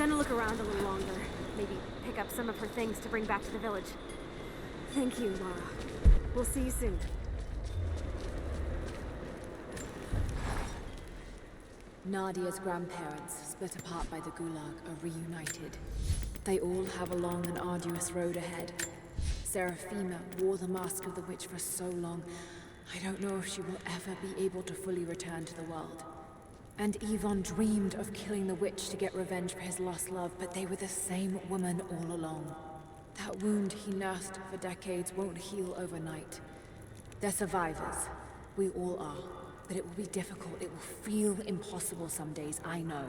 gonna look around a little longer. Maybe pick up some of her things to bring back to the village. Thank you, Lara. We'll see you soon. Nadia's grandparents, split apart by the Gulag, are reunited. They all have a long and arduous road ahead. Seraphima wore the mask of the witch for so long, I don't know if she will ever be able to fully return to the world. And Yvonne dreamed of killing the witch to get revenge for his lost love, but they were the same woman all along. That wound he nursed for decades won't heal overnight. They're survivors. We all are. But it will be difficult. It will feel impossible some days, I know.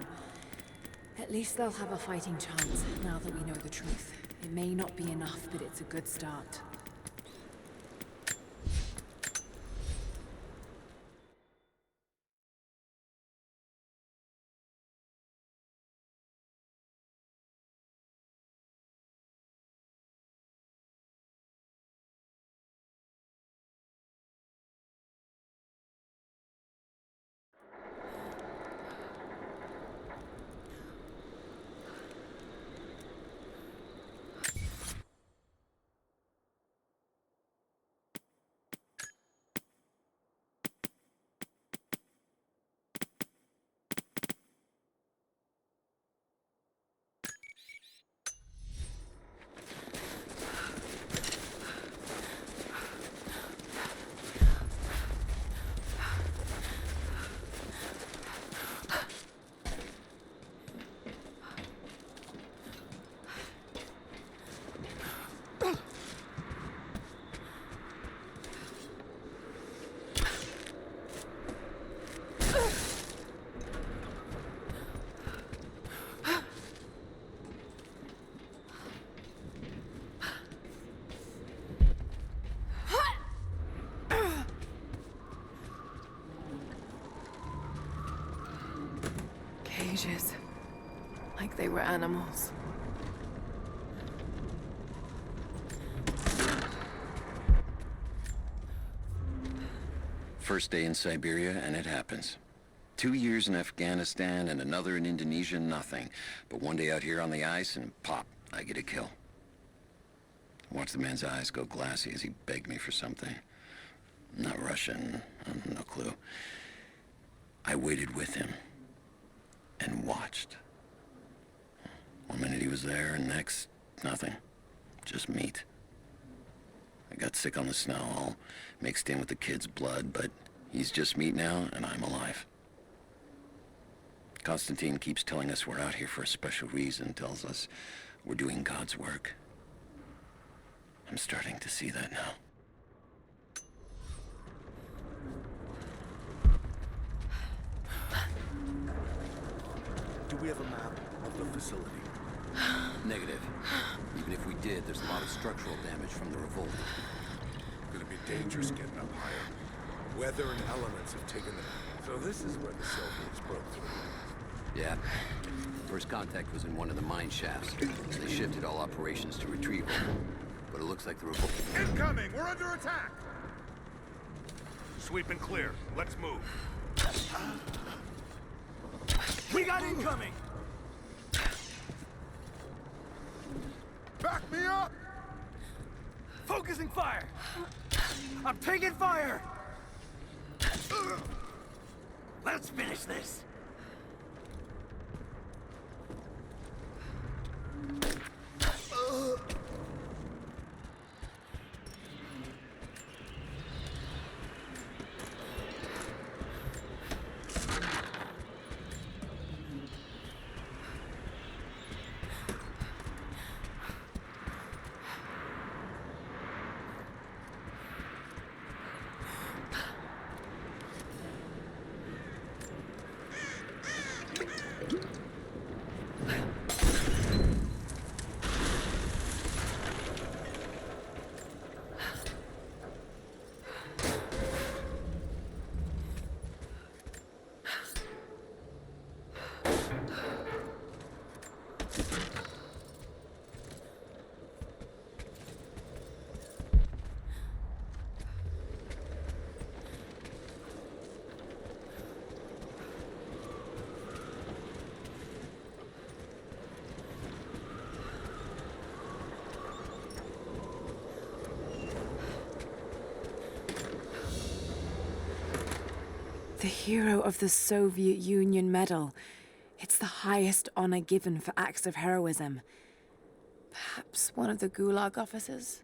At least they'll have a fighting chance, now that we know the truth. It may not be enough, but it's a good start. Cages. Like they were animals. First day in Siberia, and it happens. 2 years in Afghanistan and another in Indonesia, nothing. But one day out here on the ice, and pop, I get a kill. Watch the man's eyes go glassy as he begged me for something. Not Russian, no clue. I waited with him. And watched. One minute he was there, and next, nothing. Just meat. I got sick on the snow, all mixed in with the kid's blood, but he's just meat now, and I'm alive. Constantine keeps telling us we're out here for a special reason, tells us we're doing God's work. I'm starting to see that now. Do we have a map of the facility? Negative. Even if we did, there's a lot of structural damage from the revolt. Gonna be dangerous getting up higher. Weather and elements have taken them. So this is where the Soviets broke through. Yeah. First contact was in one of the mine shafts. They shifted all operations to retrieval. But it looks like the revolt... Incoming! We're under attack! Sweep and clear. Let's move. We got incoming! Back me up! Focusing fire! I'm taking fire! Let's finish this! The Hero of the Soviet Union Medal. It's the highest honor given for acts of heroism. Perhaps one of the Gulag officers?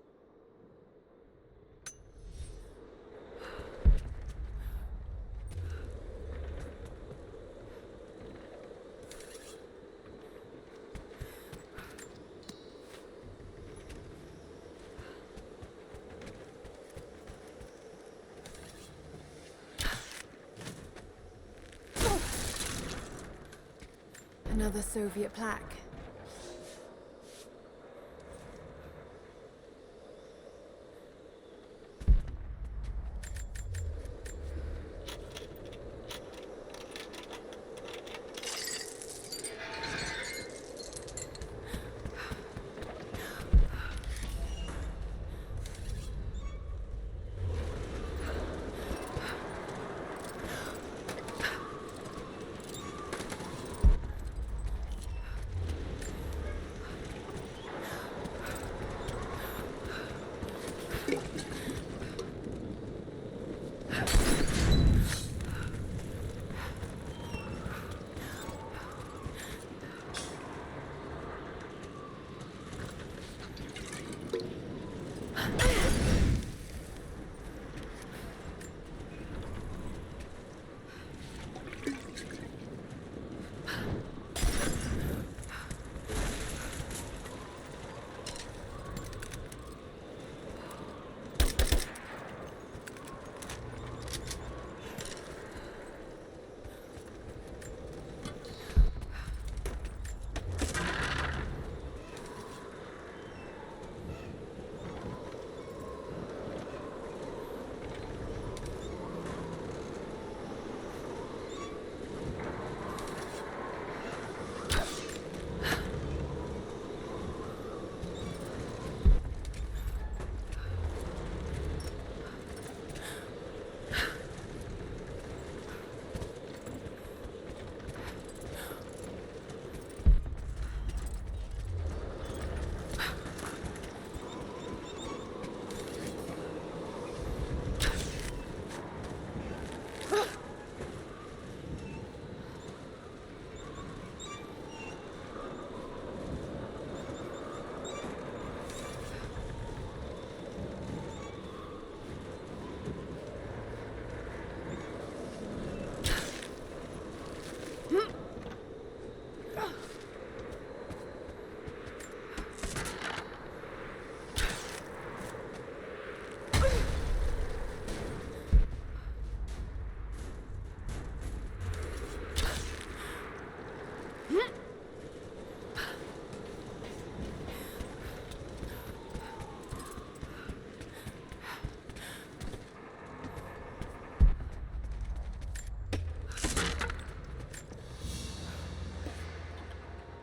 Another Soviet plaque.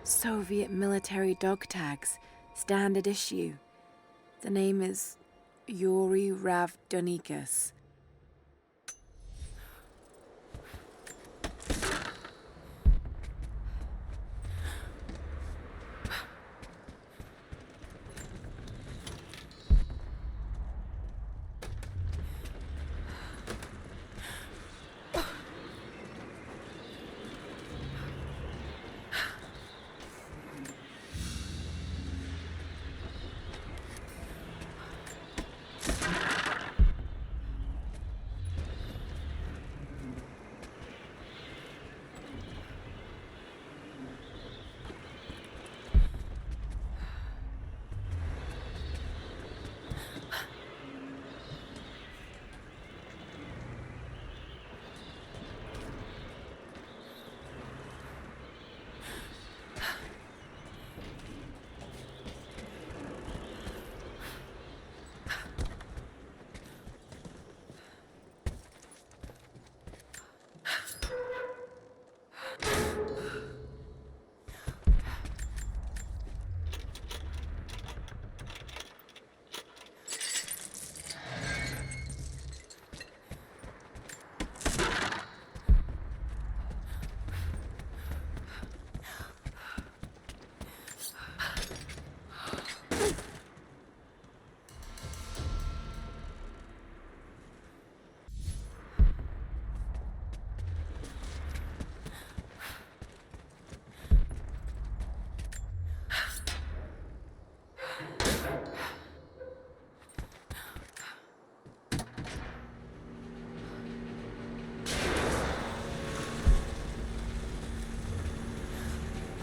Soviet military dog tags, standard issue. The name is Yuri Ravdonikas.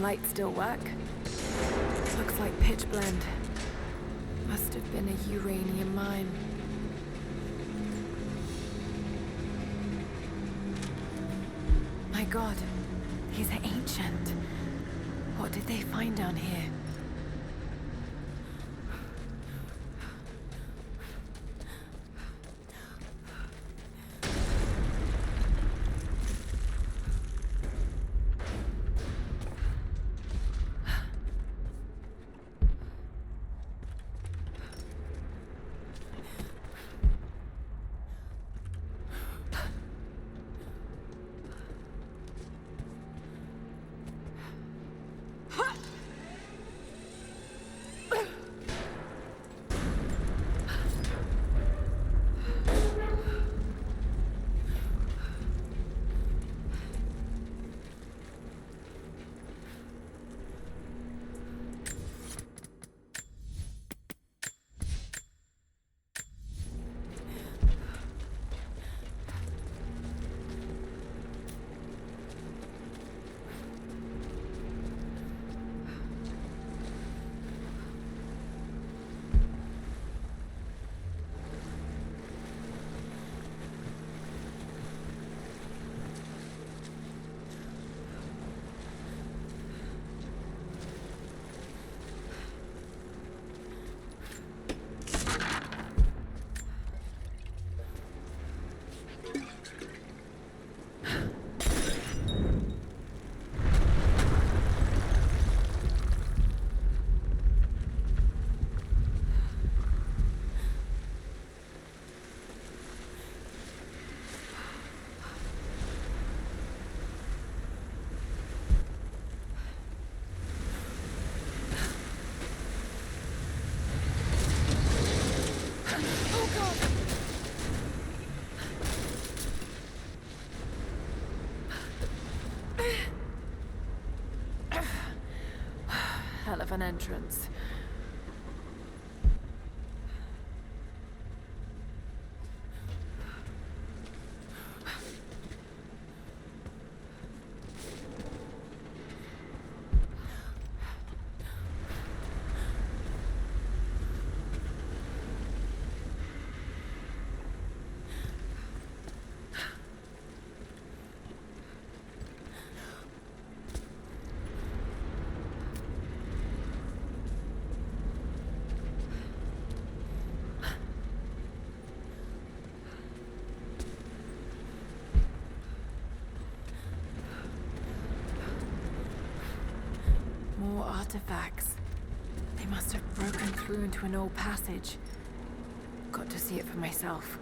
Lights still work. Looks like pitch blende. Must have been a uranium mine. My god, these are ancient. What did they find down here? Hell of an entrance. More artifacts. They must have broken through into an old passage. Got to see it for myself.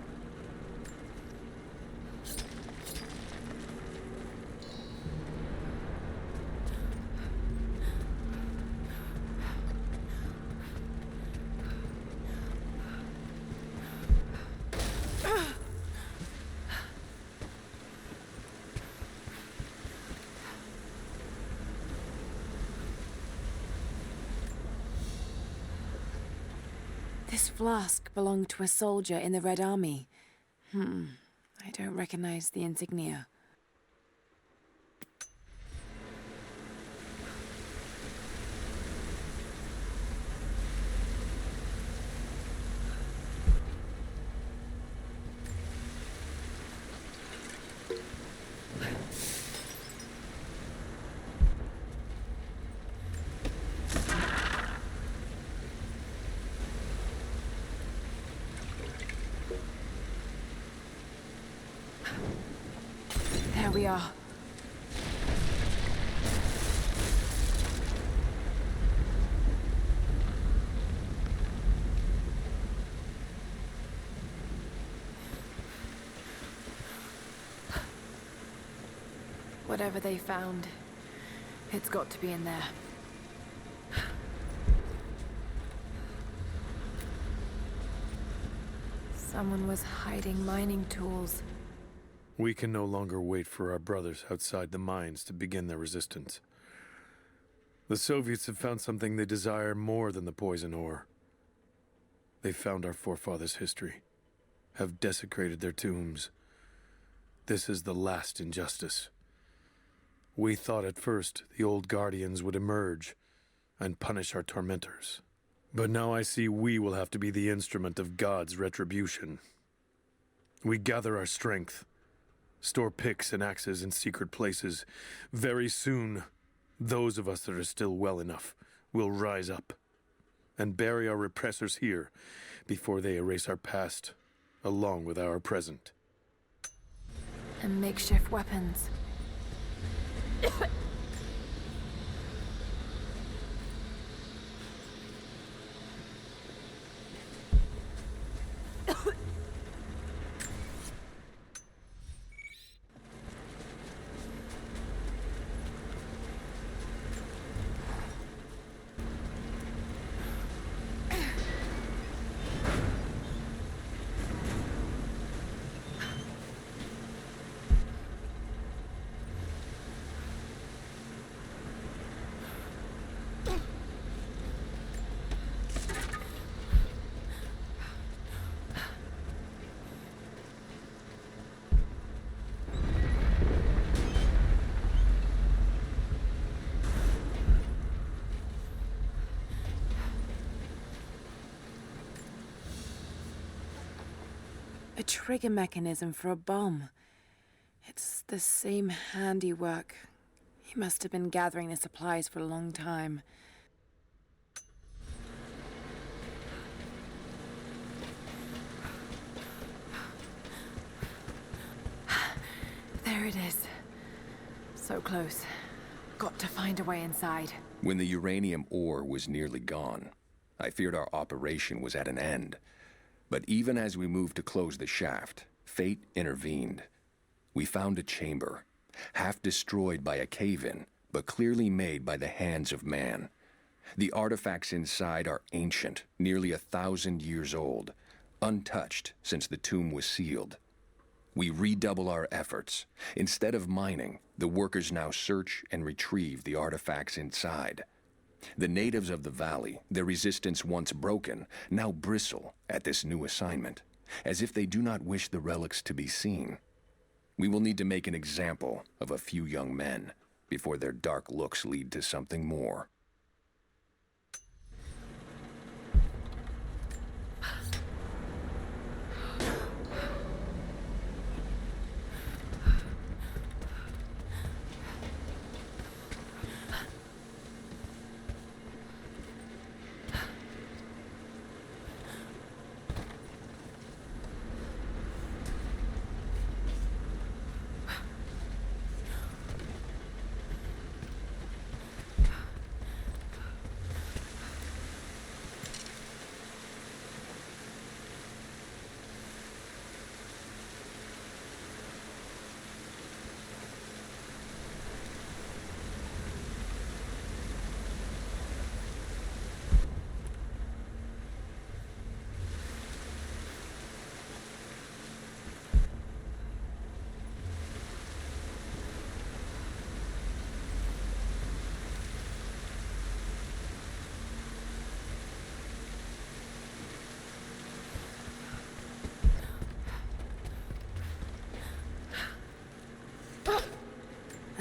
This flask belonged to a soldier in the Red Army. I don't recognize the insignia. There we are. Whatever they found, it's got to be in there. Someone was hiding mining tools. We can no longer wait for our brothers outside the mines to begin their resistance. The Soviets have found something they desire more than the poison ore. They've found our forefathers' history, have desecrated their tombs. This is the last injustice. We thought at first the old guardians would emerge and punish our tormentors. But now I see we will have to be the instrument of God's retribution. We gather our strength, store picks and axes in secret places. Very soon, those of us that are still well enough will rise up and bury our repressors here before they erase our past along with our present. And makeshift weapons. A trigger mechanism for a bomb. It's the same handiwork. He must have been gathering the supplies for a long time. There it is. So close. Got to find a way inside. When the uranium ore was nearly gone, I feared our operation was at an end. But even as we moved to close the shaft, fate intervened. We found a chamber, half destroyed by a cave-in, but clearly made by the hands of man. The artifacts inside are ancient, nearly 1,000 years old, untouched since the tomb was sealed. We redouble our efforts. Instead of mining, the workers now search and retrieve the artifacts inside. The natives of the valley, their resistance once broken, now bristle at this new assignment, as if they do not wish the relics to be seen. We will need to make an example of a few young men before their dark looks lead to something more.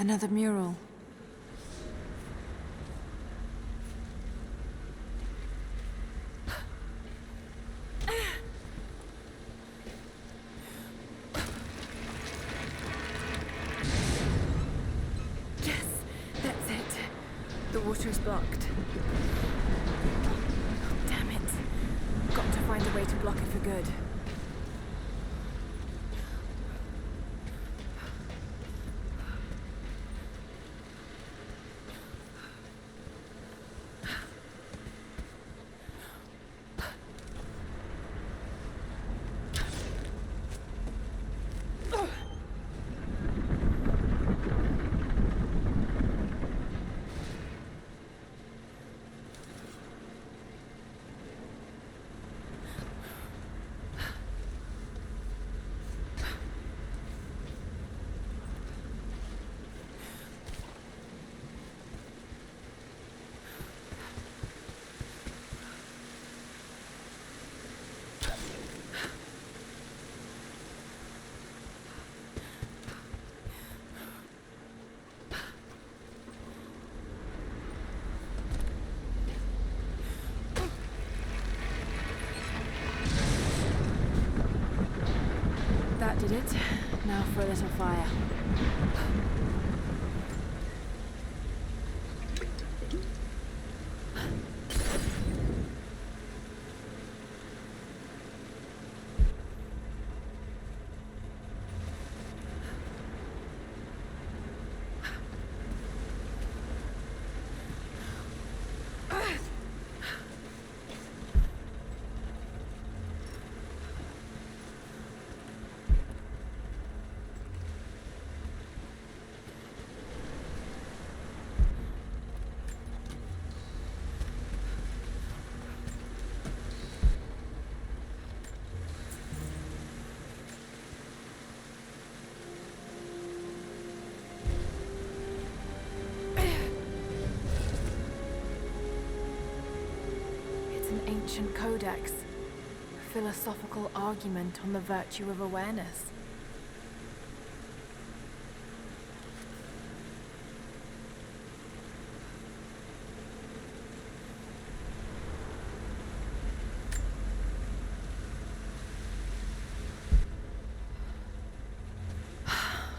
Another mural. Yes, that's it. The water's blocked. Damn it. Got to find a way to block it for good. Ignited it. Now for a little fire. Ancient codex. A philosophical argument on the virtue of awareness.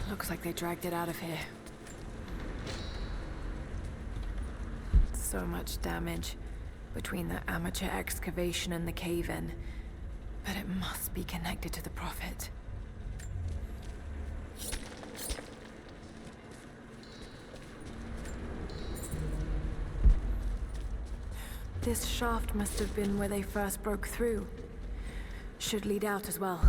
Looks like they dragged it out of here. So much damage between the amateur excavation and the cave-in, but it must be connected to the Prophet. This shaft must have been where they first broke through. Should lead out as well.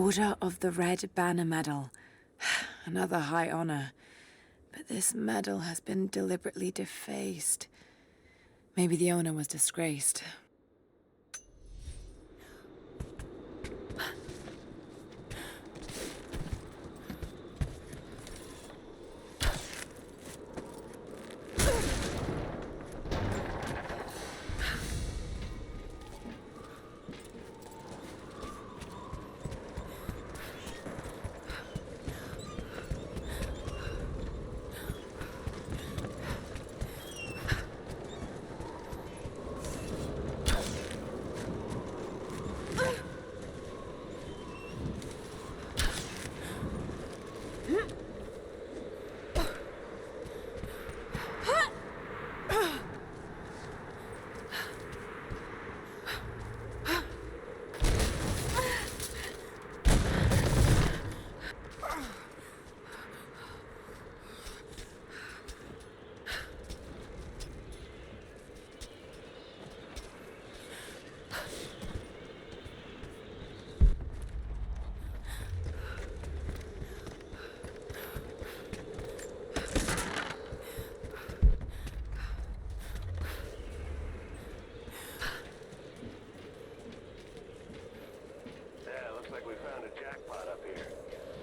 Order of the Red Banner Medal. Another high honor. But this medal has been deliberately defaced. Maybe the owner was disgraced.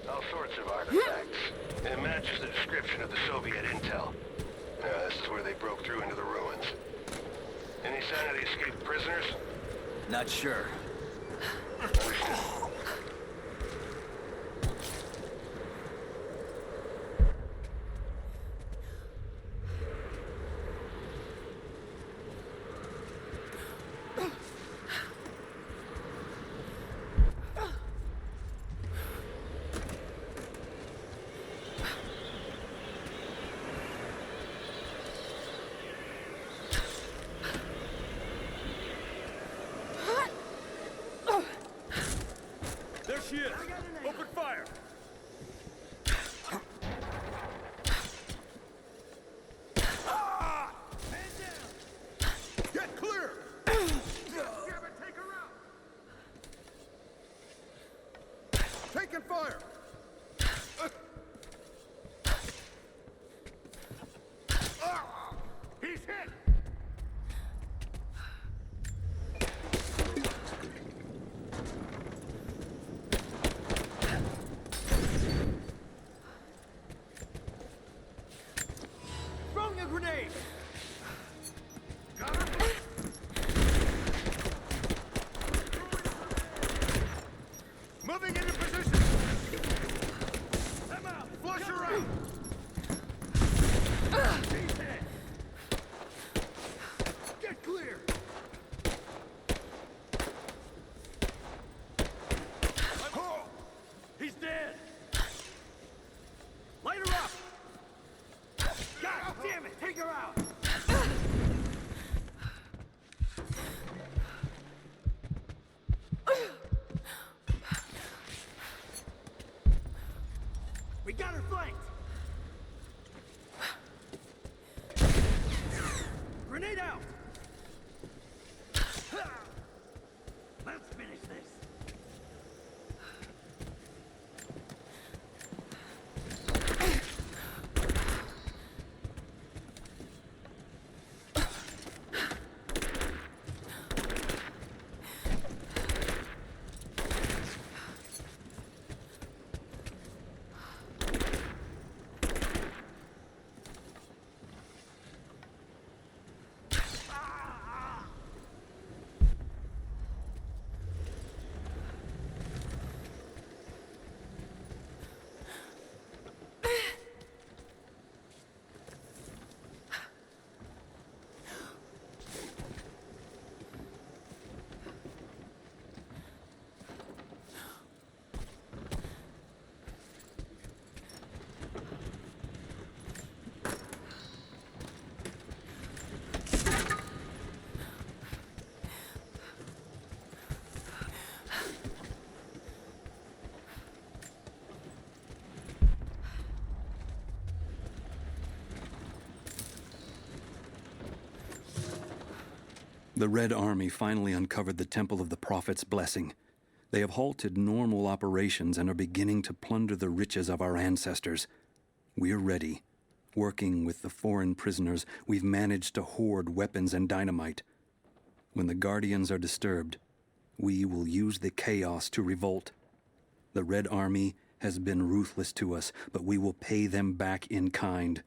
All sorts of artifacts. It matches the description of the Soviet intel. This is where they broke through into the ruins. Any sign of the escaped prisoners? Not sure. Understood. There she is! Open fire! Man down! Get clear! Take her out! Taking fire! He's hit! Throwing a grenade! Got her! Moving into position! Them out! Flush her out! He's hit! Get clear! Oh, he's dead! Light her up! God damn it! Take her out! We got her flanked! Grenade out! Let's finish this! The Red Army finally uncovered the Temple of the Prophet's Blessing. They have halted normal operations and are beginning to plunder the riches of our ancestors. We're ready. Working with the foreign prisoners, we've managed to hoard weapons and dynamite. When the Guardians are disturbed, we will use the chaos to revolt. The Red Army has been ruthless to us, but we will pay them back in kind.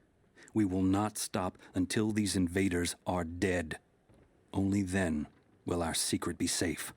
We will not stop until these invaders are dead. Only then will our secret be safe.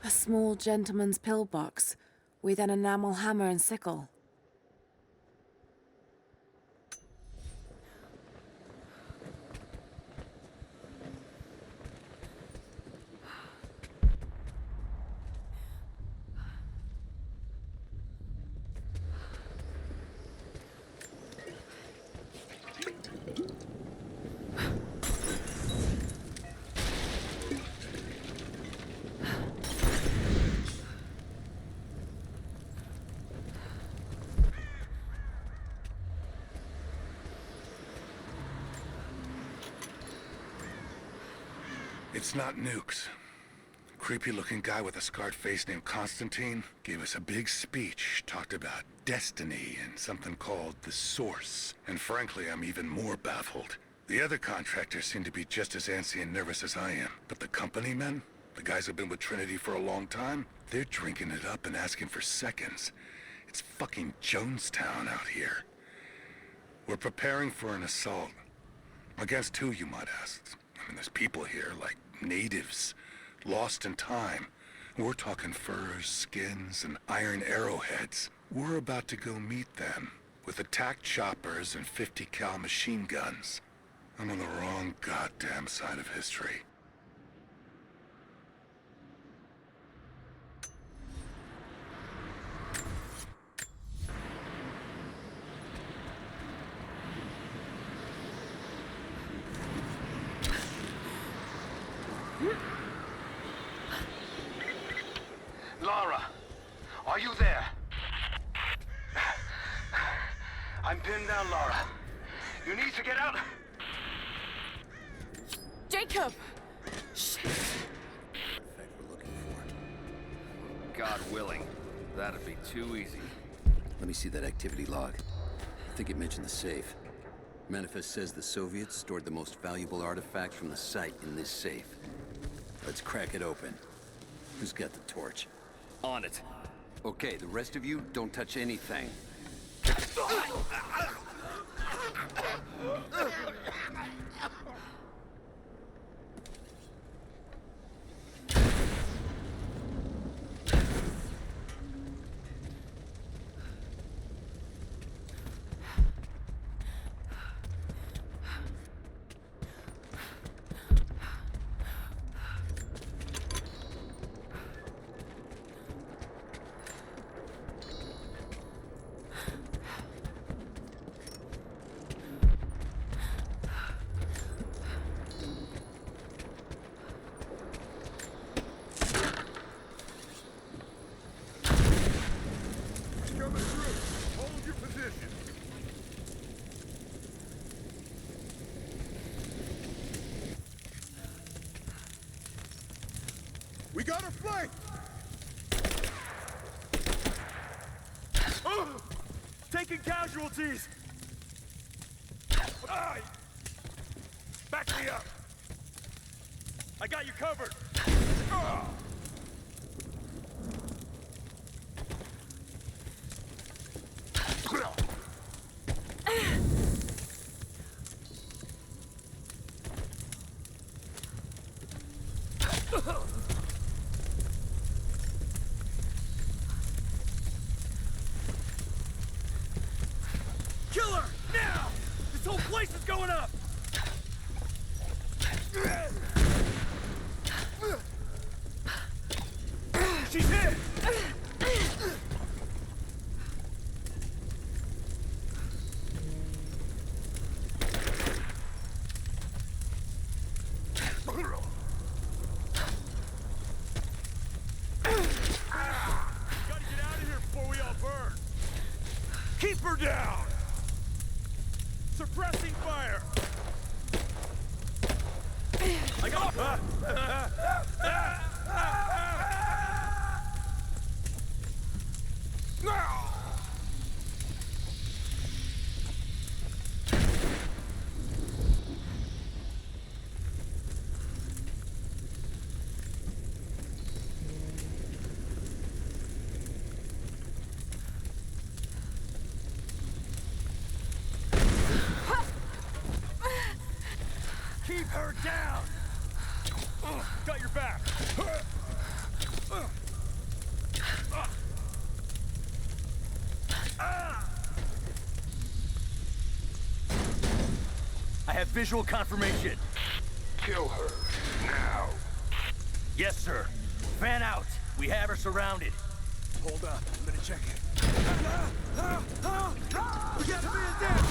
A small gentleman's pillbox with an enamel hammer and sickle. It's not nukes. Creepy-looking guy with a scarred face named Constantine gave us a big speech, talked about destiny and something called the Source. And frankly, I'm even more baffled. The other contractors seem to be just as antsy and nervous as I am. But the company men, the guys who've been with Trinity for a long time, they're drinking it up and asking for seconds. It's fucking Jonestown out here. We're preparing for an assault. Against who, you might ask? I mean, there's people here, like natives, lost in time. We're talking furs, skins, and iron arrowheads. We're about to go meet them with attack choppers and 50 cal machine guns. I'm on the wrong goddamn side of history. Lara, are you there? I'm pinned down, Lara. You need to get out. Jacob! Shit. Effect we're looking for. God willing, that'd be too easy. Let me see that activity log. I think it mentioned the safe. Manifest says the Soviets stored the most valuable artifacts from the site in this safe. Let's crack it open. Who's got the torch? On it. Okay, the rest of you, don't touch anything. Coming through. Hold your position. We got her flanked! Oh! Taking casualties! Aye! Back me up! I got you covered! Ah! Moving up! She's hit! Keep her down! Suppressing fire! I got her! Keep her down! Got your back! I have visual confirmation. Kill her, now. Yes, sir. Fan out. We have her surrounded. Hold up. I'm gonna check it. We got a man down!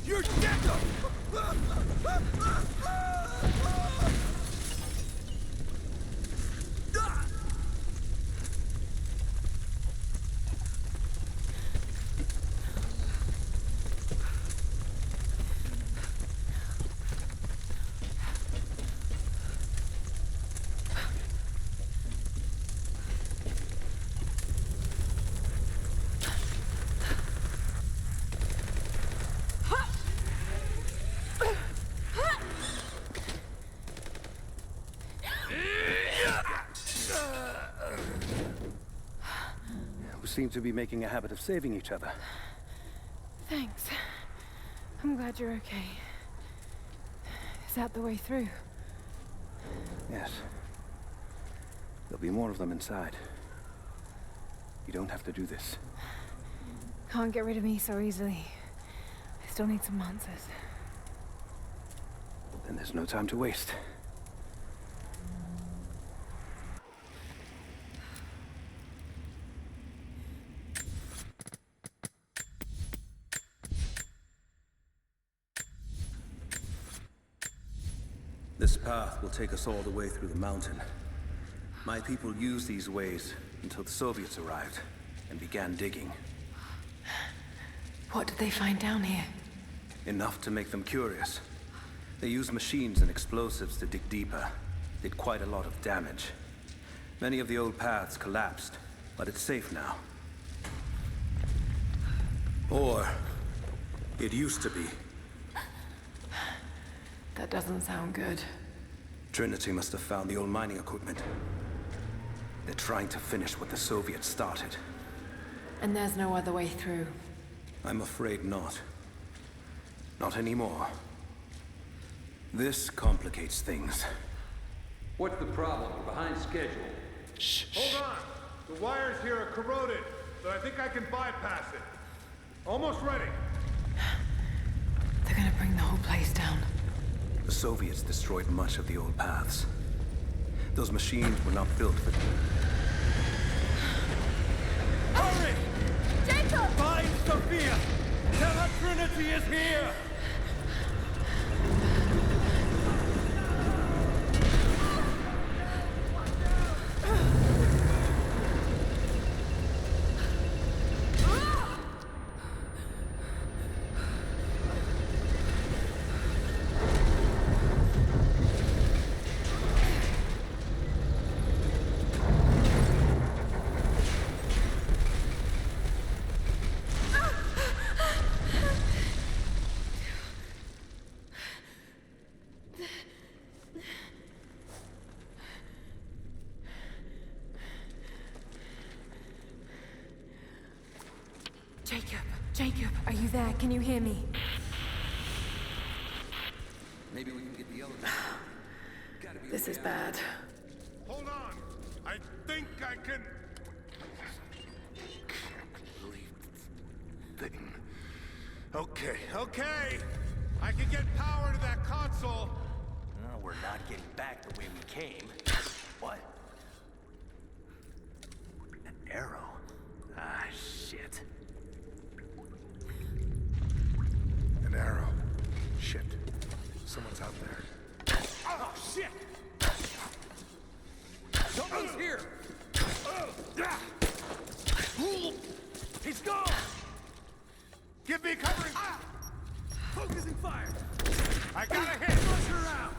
You're dead! Seem to be making a habit of saving each other. Thanks. I'm glad you're okay. Is that the way through? Yes. There'll be more of them inside. You don't have to do this. Can't get rid of me so easily. I still need some answers. Then there's no time to waste. This path will take us all the way through the mountain. My people used these ways until the Soviets arrived and began digging. What did they find down here? Enough to make them curious. They used machines and explosives to dig deeper. Did quite a lot of damage. Many of the old paths collapsed, but it's safe now. Or it used to be. That doesn't sound good. Trinity must have found the old mining equipment. They're trying to finish what the Soviets started. And there's no other way through. I'm afraid not. Not anymore. This complicates things. What's the problem? We're behind schedule. Shh. Hold on! The wires here are corroded, but I think I can bypass it. Almost ready. They're gonna bring the whole place down. The Soviets destroyed much of the old paths. Those machines were not built for... Hurry! Jacob! Find Sophia! Tell her Trinity is here! Jacob, are you there? Can you hear me? Maybe we can get the elevator. This is bad. Hold on. I think I can... thing. Okay. I can get power to that console. No, we're not getting back the way we came. What? An arrow? Ah, shit. An arrow. Shit. Someone's out there. Oh, shit! Someone's here! He's gone! Give me covering! Focusing fire! I got a hit! Rush her out!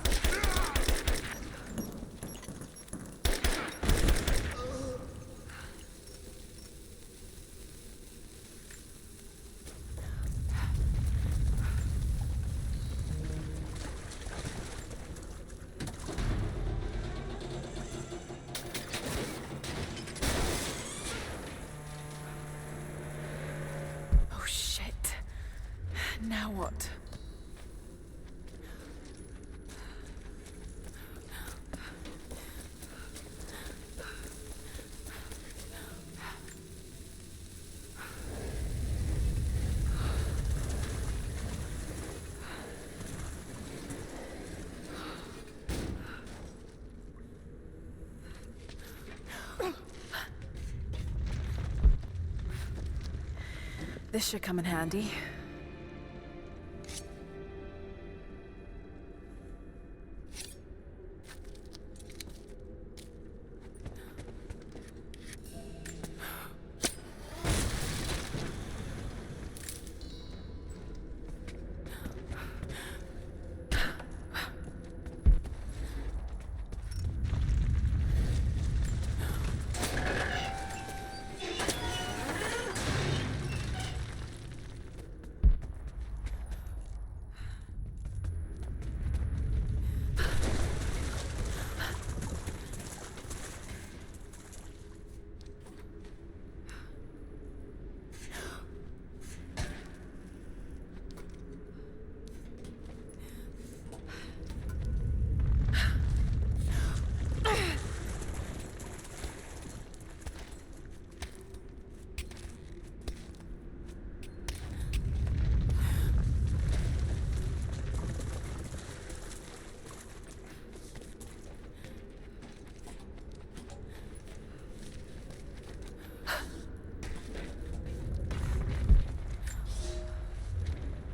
Oh shit. Now what? This should come in handy.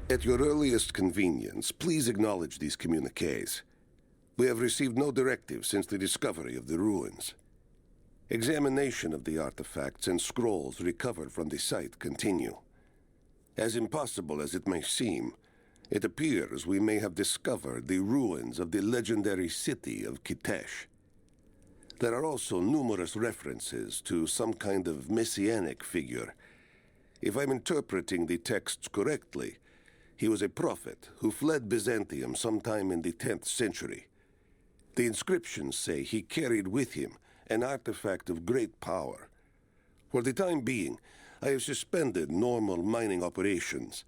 At your earliest convenience, please acknowledge these communiques. We have received no directive since the discovery of the ruins. Examination of the artifacts and scrolls recovered from the site continue. As impossible as it may seem, it appears we may have discovered the ruins of the legendary city of Kitesh. There are also numerous references to some kind of messianic figure. If I'm interpreting the texts correctly, he was a prophet who fled Byzantium sometime in the 10th century. The inscriptions say he carried with him an artifact of great power. For the time being, I have suspended normal mining operations.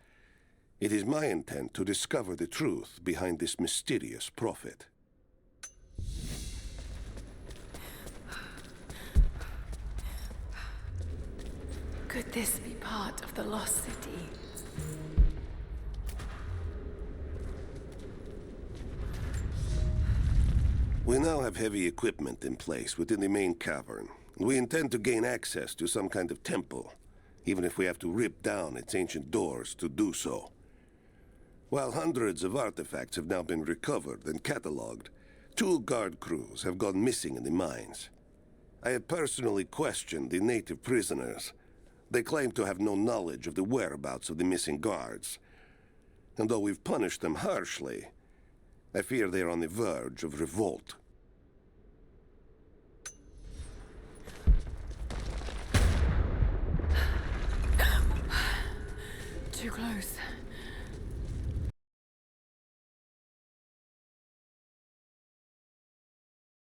It is my intent to discover the truth behind this mysterious prophet. Could this be part of the lost city? We now have heavy equipment in place within the main cavern. We intend to gain access to some kind of temple, even if we have to rip down its ancient doors to do so. While hundreds of artifacts have now been recovered and cataloged, 2 guard crews have gone missing in the mines. I have personally questioned the native prisoners. They claim to have no knowledge of the whereabouts of the missing guards. And though we've punished them harshly, I fear they are on the verge of revolt. Too close.